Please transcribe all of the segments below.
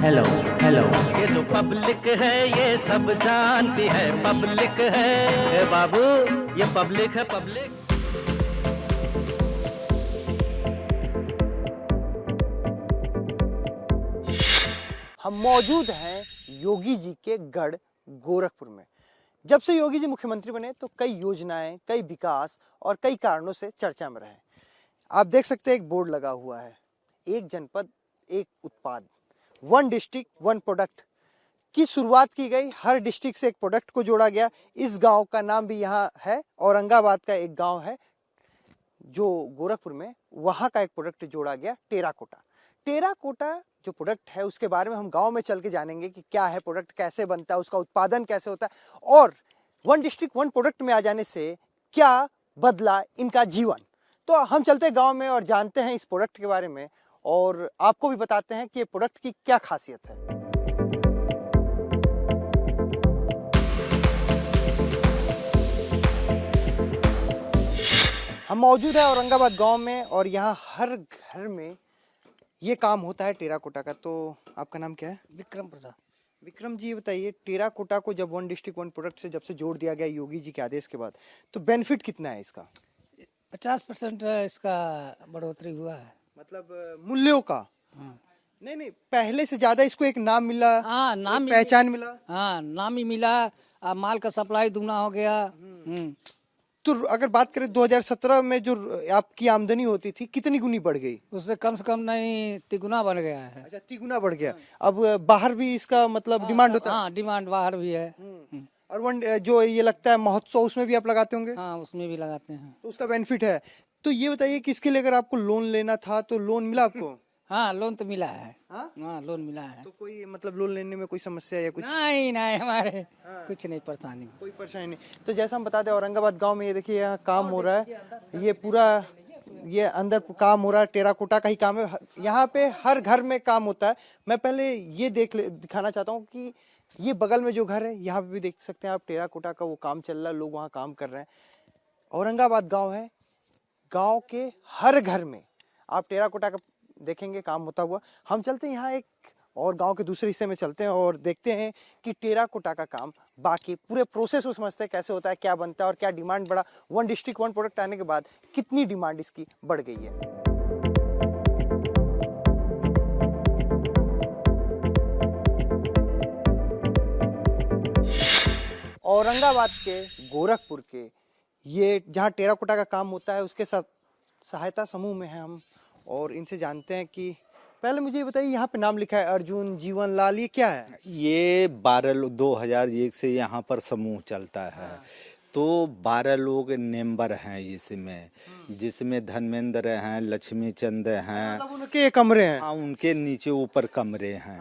Hello hello. ये जो public है ये सब जानती है, पब्लिक है ए बाबू, ये पब्लिक है पब्लिक। हम मौजूद हैं योगी जी के गढ़ गोरखपुर में। जब से योगी जी मुख्यमंत्री बने तो कई योजनाएं, कई विकास और कई कारणों से चर्चा में रहे। आप देख सकते हैं एक बोर्ड लगा हुआ है, एक जनपद एक उत्पाद, वन डिस्ट्रिक्ट वन प्रोडक्ट की शुरुआत की गई। हर डिस्ट्रिक्ट से एक प्रोडक्ट को जोड़ा गया। इस गांव का नाम भी यहाँ है। औरंगाबाद का एक गांव है जो गोरखपुर में, वहाँ का एक प्रोडक्ट जोड़ा गया, टेराकोटा। टेराकोटा जो प्रोडक्ट है उसके बारे में हम गांव में चल के जानेंगे कि क्या है प्रोडक्ट, कैसे बनता है, उसका उत्पादन कैसे होता है और वन डिस्ट्रिक्ट वन प्रोडक्ट में आ जाने से क्या बदला इनका जीवन। तो हम चलते हैं गांव में और जानते हैं इस प्रोडक्ट के बारे में और आपको भी बताते हैं कि ये प्रोडक्ट की क्या खासियत है। हम मौजूद है औरंगाबाद गांव में और यहाँ हर घर में ये काम होता है टेराकोटा का। तो आपका नाम क्या है? विक्रम प्रसाद। विक्रम जी, बताइए टेराकोटा को जब वन डिस्ट्रिक्ट वन प्रोडक्ट से जब से जोड़ दिया गया योगी जी के आदेश के बाद, तो बेनिफिट कितना है इसका? 50% इसका बढ़ोतरी हुआ है। मतलब मूल्यों का? हाँ, नहीं, पहले से ज्यादा इसको एक नाम मिला, हाँ नाम एक ही पहचान मिला। हाँ नाम ही मिला। माल का सप्लाई दुगना हो गया। तो अगर बात करें 2017 में जो आपकी आमदनी होती थी कितनी गुनी बढ़ गई? उससे कम से कम नहीं तिगुना बन गया है। अच्छा, तिगुना बढ़ गया। अब बाहर भी इसका मतलब डिमांड होता है? हाँ डिमांड बाहर भी है। और वन जो ये लगता है महोत्सव, उसमें भी आप लगाते होंगे? हाँ उसमें भी लगाते हैं। तो उसका बेनिफिट है। तो ये बताइए कि इसके लिए अगर आपको लोन लेना था तो लोन मिला आपको? हाँ लोन तो मिला है। हाँ? हाँ लोन मिला है। तो कोई मतलब लोन लेने में कोई समस्या या कुछ? नहीं नहीं हमारे कुछ नहीं परेशानी। कोई परेशानी नहीं। तो जैसा हम बता दें औरंगाबाद गांव में ये देखिए यहाँ काम हो रहा है, ये पूरा ये अंदर काम हो रहा है, टेराकोटा का ही काम है। यहाँ पे हर घर में काम होता है। मैं पहले ये दिखाना चाहता हूँ कि ये बगल में जो घर है यहाँ पे भी देख सकते हैं आप, टेराकोटा का वो काम चल रहा है, लोग वहाँ काम कर रहे हैं। औरंगाबाद गाँव है, गाँव के हर घर में आप टेराकोटा का देखेंगे काम होता हुआ। हम चलते हैं यहाँ एक और गांव के दूसरे हिस्से में चलते हैं और देखते हैं कि टेराकोटा का काम बाकी पूरे प्रोसेस को समझते हैं, कैसे होता है, क्या बनता है और क्या डिमांड बढ़ा। वन डिस्ट्रिक्ट वन प्रोडक्ट आने के बाद कितनी डिमांड इसकी बढ़ गई है। औरंगाबाद के गोरखपुर के ये जहाँ टेराकोटा का काम होता है उसके साथ सहायता समूह में है हम और इनसे जानते हैं कि पहले मुझे ये बताइए, यहाँ पे नाम लिखा है अर्जुन, जीवन लाल, ये क्या है? ये 2001 से यहाँ पर समूह चलता है। तो 12 लोग मेंबर हैं इसमें, जिसमें धर्मेंद्र हैं, लक्ष्मी चंद हैं। मतलब उनके कमरे हैं? हाँ उनके नीचे ऊपर कमरे हैं।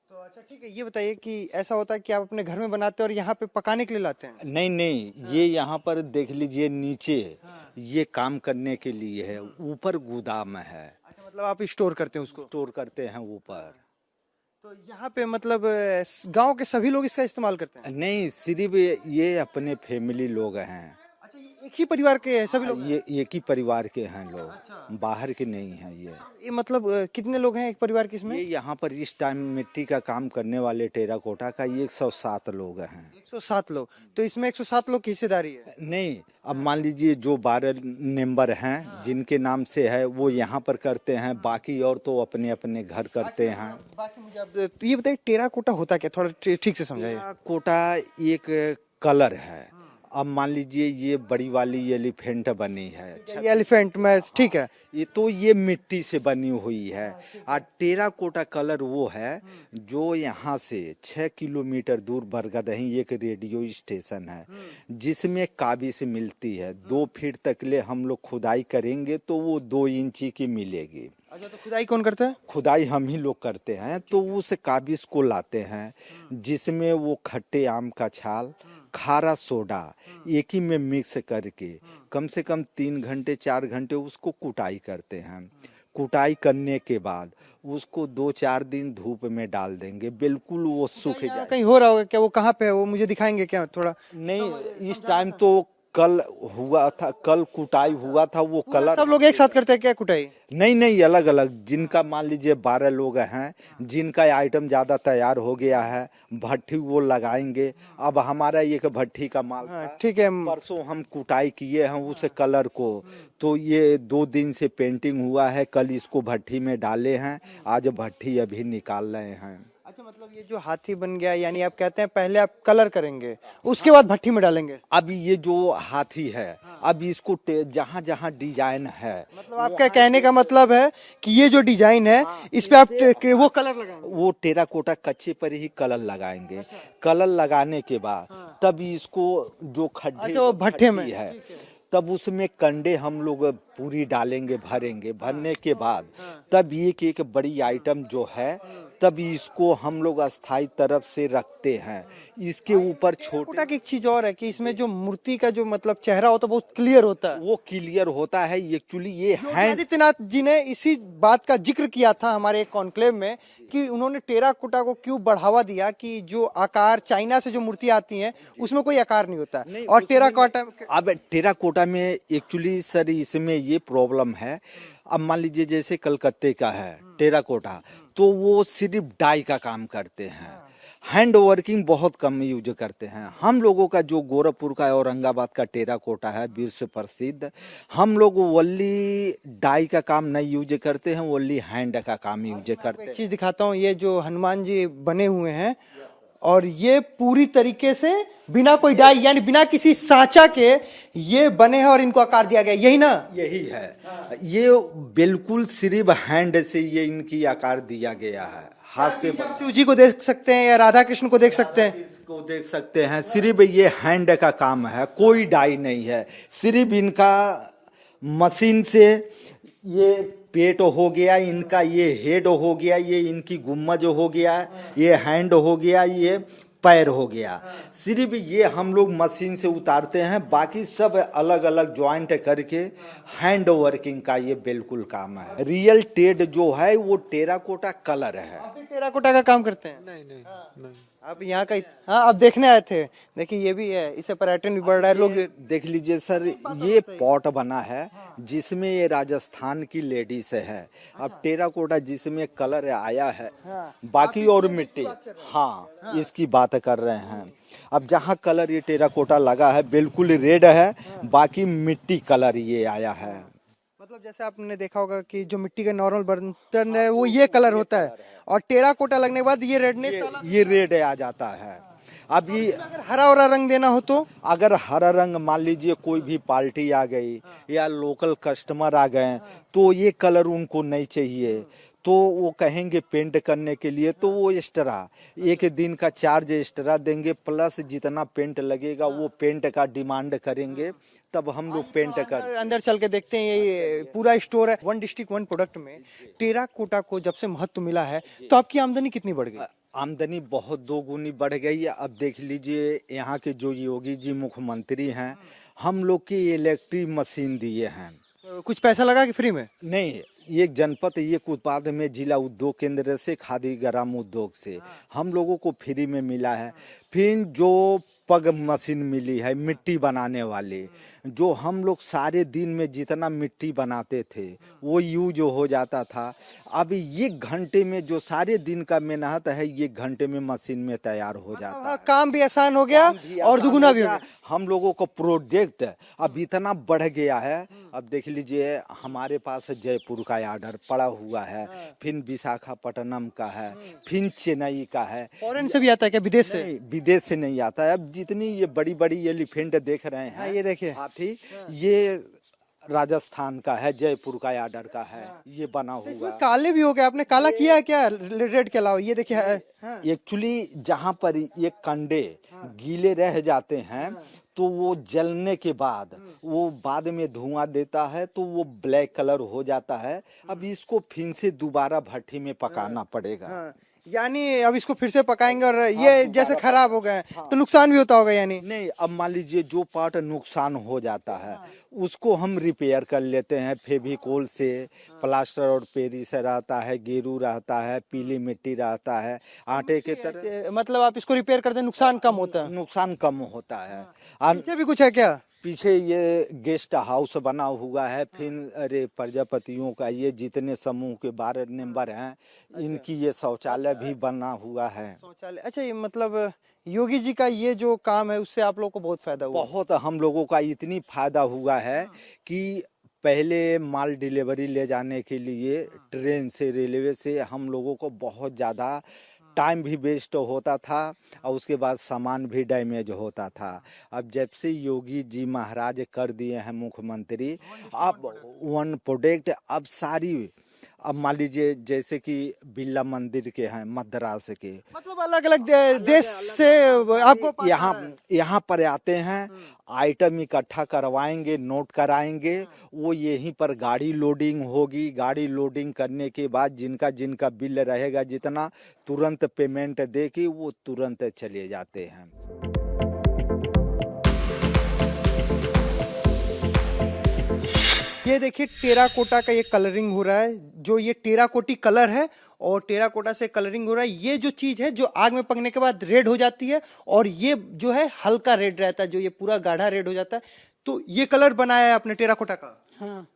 तो अच्छा ठीक है, ये बताइए कि ऐसा होता है कि आप अपने घर में बनाते हैं और यहाँ पे पकाने के लिए लाते हैं? नहीं, ये यहाँ पर देख लीजिए नीचे ये काम करने के लिए है, ऊपर गोदाम है। अच्छा, मतलब आप स्टोर करते हैं उसको? स्टोर करते हैं ऊपर। तो यहाँ पे मतलब गांव के सभी लोग इसका इस्तेमाल करते हैं? नहीं, सिर्फ ये अपने फैमिली लोग हैं। अच्छा, ये एक ही परिवार के हैं सभी लोग? ये एक ही परिवार के हैं लोग। अच्छा। बाहर के नहीं हैं ये मतलब कितने लोग हैं एक परिवार के इसमें? ये यहाँ पर इस टाइम मिट्टी का काम करने वाले टेराकोटा का 107 लोग हैं। 107 लोग? तो इसमें 107 लोग की हिस्सेदारी है? नहीं, अब मान लीजिए जो 12 मेंबर हैं जिनके नाम से है वो यहाँ पर करते हैं, बाकी और तो अपने अपने घर करते हैं। बाकी मुझे आप तो ये बताइए टेराकोटा होता क्या, थोड़ा ठीक से समझाइए। टेराकोटा एक कलर है। अब मान लीजिए ये बड़ी वाली एलिफेंट बनी है, ये एलिफेंट में ठीक है, ये मिट्टी से बनी हुई है। और टेराकोटा कलर वो है जो यहाँ से 6 किलोमीटर दूर बरगदही एक रेडियो स्टेशन है जिसमें काबिज मिलती है। 2 फीट तक ले हम लोग खुदाई करेंगे तो वो 2 इंची की मिलेगी। अच्छा, तो खुदाई कौन करता है? खुदाई हम ही लोग करते हैं। तो उस काबिज को लाते हैं जिसमें वो खट्टे आम का छाल, खारा सोडा एक ही में मिक्स करके कम से कम 3 घंटे 4 घंटे उसको कुटाई करते हैं। कुटाई करने के बाद उसको 2-4 दिन धूप में डाल देंगे, बिल्कुल वो सूख जाए। कहीं हो रहा होगा क्या? वो कहाँ पे है, वो मुझे दिखाएंगे क्या थोड़ा? नहीं, इस टाइम तो कल हुआ था, कल कुटाई हुआ था, वो पूरा कलर सब लोग एक साथ करते हैं क्या कुटाई? नहीं नहीं, अलग अलग। जिनका मान लीजिए 12 लोग हैं, जिनका आइटम ज्यादा तैयार हो गया है, भट्ठी वो लगाएंगे। अब हमारा एक भट्ठी का माल हाँ, था, ठीक है। परसों हम कुटाई किए हैं उस कलर को, तो ये 2 दिन से पेंटिंग हुआ है, कल इसको भट्ठी में डाले हैं, आज भट्ठी अभी निकाल रहे हैं। अच्छा, मतलब ये जो हाथी बन गया, यानी आप कहते हैं पहले आप कलर करेंगे, उसके बाद भट्ठी में डालेंगे। अब ये जो हाथी है, अब इसको जहाँ जहाँ डिजाइन है, मतलब आपका कहने का मतलब है कि ये जो डिजाइन है, इस पे आप वो कलर लगाएंगे। वो टेराकोटा कच्चे पर ही कलर लगाएंगे। कलर लगाने के बाद तब इसको जो खड्डे अच्छा, वो भट्ठे में है, तब उसमें कंडे हम लोग पूरी डालेंगे, भरेंगे। भरने के बाद तब एक एक बड़ी आइटम जो है, तब इसको हम लोग अस्थाई तरफ से रखते हैं। इसके ऊपर छोटा टेराकोटा की एक चीज और है कि इसमें जो मूर्ति का जो मतलब चेहरा होता है बहुत क्लियर होता है। वो क्लियर होता है। एक्चुअली ये योगी हैंड आदित्यनाथ जी ने इसी बात का जिक्र किया था हमारे एक कॉन्क्लेव में कि उन्होंने टेराकोटा को क्यों बढ़ावा दिया, कि जो आकार चाइना से जो मूर्ति आती हैं उसमें कोई आकार नहीं होता है, और टेराकोटा अब टेराकोटा में एक्चुअली सर इसमें ये प्रॉब्लम है। अब मान लीजिए जैसे कलकत्ते का है टेराकोटा, तो वो सिर्फ डाई का काम करते हैं, हैंड वर्किंग बहुत कम यूज करते हैं। हम लोगों का जो गोरखपुर का औरंगाबाद का टेराकोटा है विश्व प्रसिद्ध, हम लोग ओनली डाई का काम नहीं यूज करते हैं, ओनली हैंड का काम यूज करते एक हैं। चीज दिखाता हूँ। ये जो हनुमान जी बने हुए हैं, और ये पूरी तरीके से बिना कोई डाई यानी बिना किसी सांचा के ये बने हैं और इनको आकार दिया गया, यही ना? यही है, ये बिल्कुल सिर्फ हैंड से ये इनकी आकार दिया गया है, हाथ से। आप शिव जी को देख सकते हैं या राधा कृष्ण को देख सकते हैं। इसको देख सकते हैं, सिर्फ ये हैंड का काम है, कोई डाई नहीं है। सिर्फ इनका मशीन से ये पेट हो गया, इनका ये हेड हो गया, ये इनकी गुम्मज हो गया, ये हैंड हो गया, ये पैर हो गया। सिर्फ ये हम लोग मशीन से उतारते हैं, बाकी सब अलग अलग ज्वाइंट करके हैंड वर्किंग का ये बिल्कुल काम है। रियल टेड जो है वो टेराकोटा कलर है। आप भी टेराकोटा का काम करते हैं? नहीं। आप यहाँ का? हाँ, आप देखने आए थे। देखिए ये भी है, इससे पर्यटन भी बढ़ रहा है। लोग देख लीजिए सर, ये पॉट बना है जिसमें ये राजस्थान की लेडीज है। अब टेराकोटा जिसमें कलर आया है, बाकी और मिट्टी, हाँ इसकी बात कर रहे हैं। अब जहाँ कलर ये टेराकोटा लगा है बिल्कुल रेड है, बाकी मिट्टी कलर ये आया है। मतलब जैसे आपने देखा होगा कि जो मिट्टी का नॉर्मल बर्तन है वो ये कलर होता है, और टेराकोटा लगने के बाद ये रेडनेस, ये रेड आ जाता है। अभी अगर हरा हरा रंग देना हो तो अगर हरा रंग मान लीजिए कोई भी पार्टी आ गई या लोकल कस्टमर आ गए, तो ये कलर उनको नहीं चाहिए, तो वो कहेंगे पेंट करने के लिए, तो वो एक्स्ट्रा एक दिन का चार्ज एक्स्ट्रा देंगे, प्लस जितना पेंट लगेगा वो पेंट का डिमांड करेंगे, तब हम लोग पेंट कर। अंदर चल के देखते हैं। ये पूरा स्टोर है। वन डिस्ट्रिक्ट वन प्रोडक्ट में टेराकोटा को जब से महत्व मिला है, तो आपकी आमदनी कितनी बढ़ गई? आमदनी बहुत दोगुनी बढ़ गई है। अब देख लीजिए यहाँ के जो योगी जी मुख्यमंत्री हैं, हम लोग की इलेक्ट्रिक मशीन दिए हैं। कुछ पैसा लगा कि फ्री में? नहीं, एक जनपद एक उत्पाद में जिला उद्योग केंद्र से खादी ग्राम उद्योग से हम लोगों को फ्री में मिला है। फिर जो पग मशीन मिली है मिट्टी बनाने वाली, जो हम लोग सारे दिन में जितना मिट्टी बनाते थे वो यूज हो जाता था। अब 1 घंटे में जो सारे दिन का मेहनत है 1 घंटे में मशीन में तैयार हो जाता है। काम भी आसान हो गया और दुगुना भी हो गया। हम लोगों को प्रोजेक्ट अब इतना बढ़ गया है। अब देख लीजिए हमारे पास जयपुर का ऑर्डर पड़ा हुआ है, फिर विशाखापट्टनम का है, फिर चेन्नई का है। फॉरेन से भी आता है क्या? विदेश से? नहीं, विदेश से नहीं आता है। अब जितनी ये बड़ी बड़ी एलिफेंट देख रहे हैं, ये देखिए हाथी, ये राजस्थान का है, जयपुर का ऑर्डर का है, ये बना हुआ। काले भी हो गए, आपने काला किया है क्या रेड के अलावा? ये देखिए एक्चुअली जहाँ पर ये कंडे गीले रह जाते हैं तो वो जलने के बाद वो बाद में धुआं देता है, तो वो ब्लैक कलर हो जाता है। अब इसको फिर से दोबारा भट्टी में पकाना पड़ेगा। यानी अब इसको फिर से पकाएंगे, और ये जैसे खराब हो गए तो नुकसान भी होता होगा यानी? नहीं, अब मान लीजिए जो पार्ट नुकसान हो जाता है उसको हम रिपेयर कर लेते हैं फेविकोल से। प्लास्टर और पेरिस रहता है, गेरू रहता है, पीली मिट्टी रहता है, आटे के तरह। मतलब आप इसको रिपेयर करते हैं, नुकसान कम होता है? नुकसान कम होता है। पीछे भी कुछ है क्या? पीछे ये गेस्ट हाउस बना हुआ है, फिर अरे प्रजापतियों का ये जितने समूह के 12 नंबर हैं इनकी ये शौचालय भी बना हुआ है। शौचालय, अच्छा ये मतलब योगी जी का ये जो काम है उससे आप लोगों को बहुत फायदा हुआ? बहुत हम लोगों का इतनी फायदा हुआ है कि पहले माल डिलीवरी ले जाने के लिए ट्रेन से रेलवे से हम लोगों को बहुत ज़्यादा टाइम भी वेस्ट होता था और उसके बाद सामान भी डैमेज होता था। अब जब से योगी जी महाराज कर दिए हैं मुख्यमंत्री, अब वन प्रोडक्ट अब सारी, अब मान लीजिए जैसे कि बिरला मंदिर के हैं मद्रास के, मतलब अलग अलग देश से आपको पास आ रहा है। यहाँ पर आते हैं, आइटम इकट्ठा करवाएंगे, नोट कराएंगे, वो यहीं पर गाड़ी लोडिंग होगी। गाड़ी लोडिंग करने के बाद जिनका जिनका बिल रहेगा जितना, तुरंत पेमेंट दे के वो तुरंत चले जाते हैं। ये देखिए टेराकोटा का ये कलरिंग हो रहा है, जो ये टेराकोटी कलर है और टेराकोटा से कलरिंग हो रहा है। ये जो चीज है जो आग में पकने के बाद रेड हो जाती है और ये जो है हल्का रेड रहता है, जो ये पूरा गाढ़ा रेड हो जाता है। तो ये कलर बनाया है आपने टेराकोटा का? हाँ।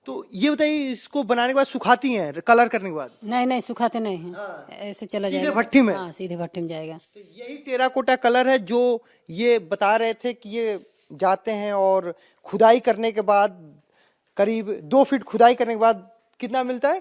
तो ये बताइए, इसको बनाने के बाद सुखाती हैं कलर करने के बाद? नहीं सुखाते नहीं हैं, ऐसे चला सीधे जाएगा भट्टी में? हाँ, सीधे भट्टी में जाएगा। तो यही टेराकोटा कलर है जो ये बता रहे थे कि ये जाते हैं और खुदाई करने के बाद करीब 2 फीट खुदाई करने के बाद कितना मिलता है?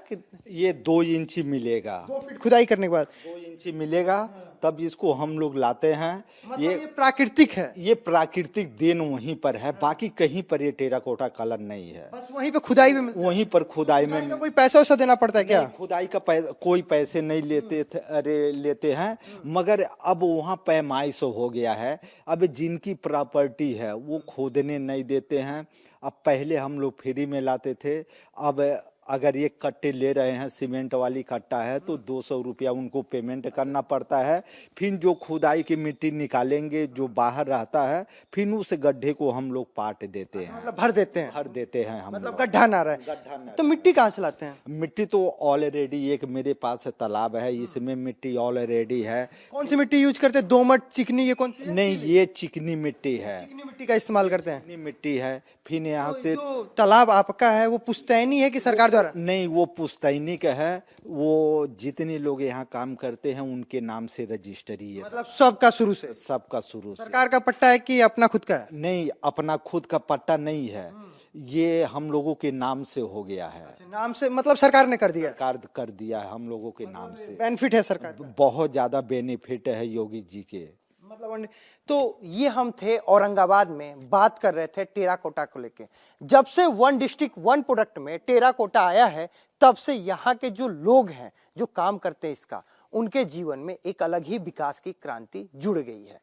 ये 2 इंची मिलेगा। 2 फीट खुदाई करने के बाद 2 इंची मिलेगा, तब इसको हम लोग लाते हैं। मतलब ये प्राकृतिक है? ये प्राकृतिक देन वहीं पर है, बाकी कहीं पर ये टेराकोटा कलर नहीं है। बस वहीं पे खुदाई में मिलता है? वहीं पर खुदाई में। खुदाई का कोई पैसा वैसा देना पड़ता है क्या? नहीं, खुदाई का कोई पैसे नहीं लेते थे, अरे लेते हैं, मगर अब वहाँ पैमाइश हो गया है। अब जिनकी प्रॉपर्टी है वो खोदने नहीं देते हैं। अब पहले हम लोग फ्री में लाते थे, अब अगर ये कट्टे ले रहे हैं, सीमेंट वाली कट्टा है तो 200 रुपया उनको पेमेंट करना पड़ता है। फिर जो खुदाई की मिट्टी निकालेंगे जो बाहर रहता है, फिर उस गड्ढे को हम लोग पाट देते हैं, मतलब भर देते हैं? भर देते हैं हम मतलब लोग। गड्ढा ना रहे। गड्ढा ना तो मिट्टी कहाँ से लाते हैं? मिट्टी तो ऑलरेडी एक मेरे पास तालाब है, इसमें मिट्टी ऑलरेडी है। कौन सी मिट्टी यूज करते हैं? दोमट, चिकनी, ये कौन सी है? नहीं, ये चिकनी मिट्टी है। चिकनी मिट्टी का इस्तेमाल करते हैं? चिकनी मिट्टी है। फिर यहाँ तो से जो तालाब आपका है वो पुश्तैनी है कि सरकार द्वारा? नहीं, वो पुश्तैनी का है। वो जितने लोग यहाँ काम करते हैं उनके नाम से रजिस्ट्री है। मतलब सबका शुरू से? सबका शुरू से। सरकार का पट्टा है कि अपना खुद का है? नहीं, अपना खुद का पट्टा नहीं है, ये हम लोगों के नाम से हो गया है। नाम से मतलब सरकार ने कर दिया? सरकार कर दिया है हम लोगों के नाम से। बेनिफिट है सरकार का? बहुत ज्यादा बेनिफिट है योगी जी के। मतलब तो ये हम थे औरंगाबाद में, बात कर रहे थे टेराकोटा को लेके। जब से वन डिस्ट्रिक्ट वन प्रोडक्ट में टेराकोटा आया है, तब से यहाँ के जो लोग हैं जो काम करते हैं इसका, उनके जीवन में एक अलग ही विकास की क्रांति जुड़ गई है।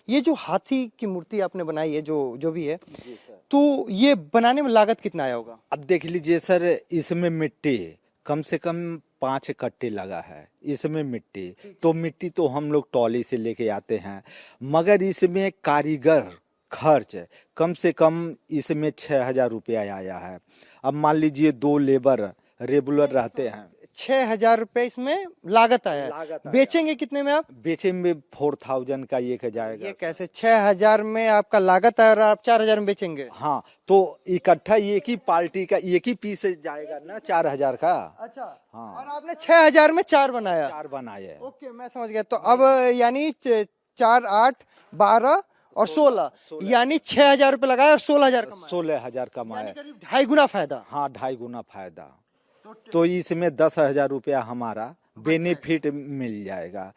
ये जो हाथी की मूर्ति आपने बनाई है, जो भी है, तो ये बनाने में लागत कितना आया होगा? अब देख लीजिए सर, इसमें मिट्टी कम से कम 5 कट्टे लगा है। इसमें मिट्टी तो हम लोग ट्रॉली से लेके आते हैं, मगर इसमें कारीगर खर्च कम से कम इसमें 6,000 रुपया आया है। अब मान लीजिए 2 लेबर रेगुलर रहते हैं, 6,000 रुपए इसमें लागत आया है। बेचेंगे कितने में आप? बेचेंगे 4,000 का एक जाएगा। ये कैसे 6,000 में आपका लागत है और आप 4,000 में बेचेंगे? हाँ, तो इकट्ठा एक ही पार्टी का एक ही पीस जाएगा ना 4,000 का। अच्छा। हाँ। और आपने 6,000 में 4 बनाया? 4 बनाए। ओके, मैं समझ गया। तो अब यानी 4, 8, 12 और 16, यानी 6,000 रुपए लगाया और 16,000 कमाया। 16,000 कमाए। करीब 2.5 गुना फायदा। हाँ, 2.5 गुना फायदा। तो इसमें 10,000 रुपया हमारा बेनिफिट मिल जाएगा।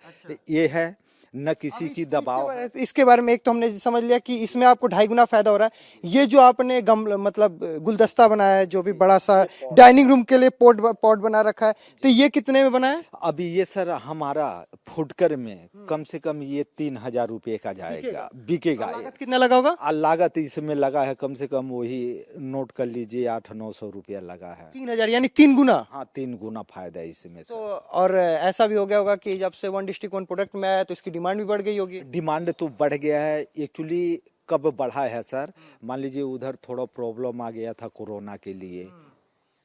ये है न किसी की दबाव। इसके बारे में एक तो हमने समझ लिया कि इसमें आपको 2.5 गुना फायदा हो रहा है। ये जो आपने मतलब गुलदस्ता बनाया है, जो भी बड़ा सा डाइनिंग रूम के लिए पॉट बना रखा है, तो ये कितने में बना है? अभी ये सर हमारा फुटकर में कम से कम ये 3,000 रुपये का जाएगा, बिकेगा। लागत कितना लगा होगा? लागत इसमें लगा है कम से कम, वही नोट कर लीजिए 800-900 रुपया लगा है। 3,000 यानी 3 गुना। हाँ, 3 गुना फायदा इसमें। तो और ऐसा भी हो गया होगा कि जब से वन डिस्ट्रिक्ट वन प्रोडक्ट में आया तो इसकी डिमांड भी बढ़ गई होगी? डिमांड तो बढ़ गया है। एक्चुअली कब बढ़ा है सर, मान लीजिए उधर थोड़ा प्रॉब्लम आ गया था कोरोना के लिए,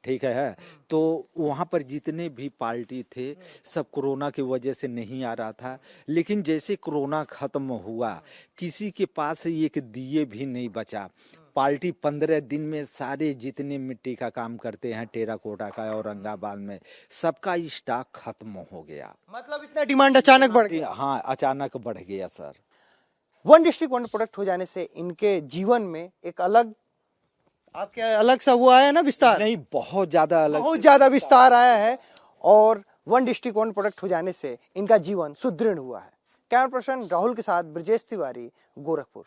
ठीक है। तो वहाँ पर जितने भी पार्टी थे सब कोरोना की वजह से नहीं आ रहा था, लेकिन जैसे कोरोना खत्म हुआ किसी के पास एक दिए भी नहीं बचा। पार्टी 15 दिन में सारे जितने मिट्टी का काम करते हैं टेराकोटा का औरंगाबाद में सबका स्टॉक खत्म हो गया। मतलब इतना डिमांड अचानक बढ़ गया। हाँ, अचानक बढ़ गया sir. One district one product हो जाने से इनके जीवन में एक अलग, आपके अलग सा वो आया ना विस्तार, नहीं बहुत ज्यादा अलग, बहुत ज्यादा विस्तार आया है। और वन डिस्ट्रिक्ट वन प्रोडक्ट हो जाने से इनका जीवन सुदृढ़ हुआ है। कैमरा पर्सन राहुल के साथ ब्रजेश तिवारी, गोरखपुर।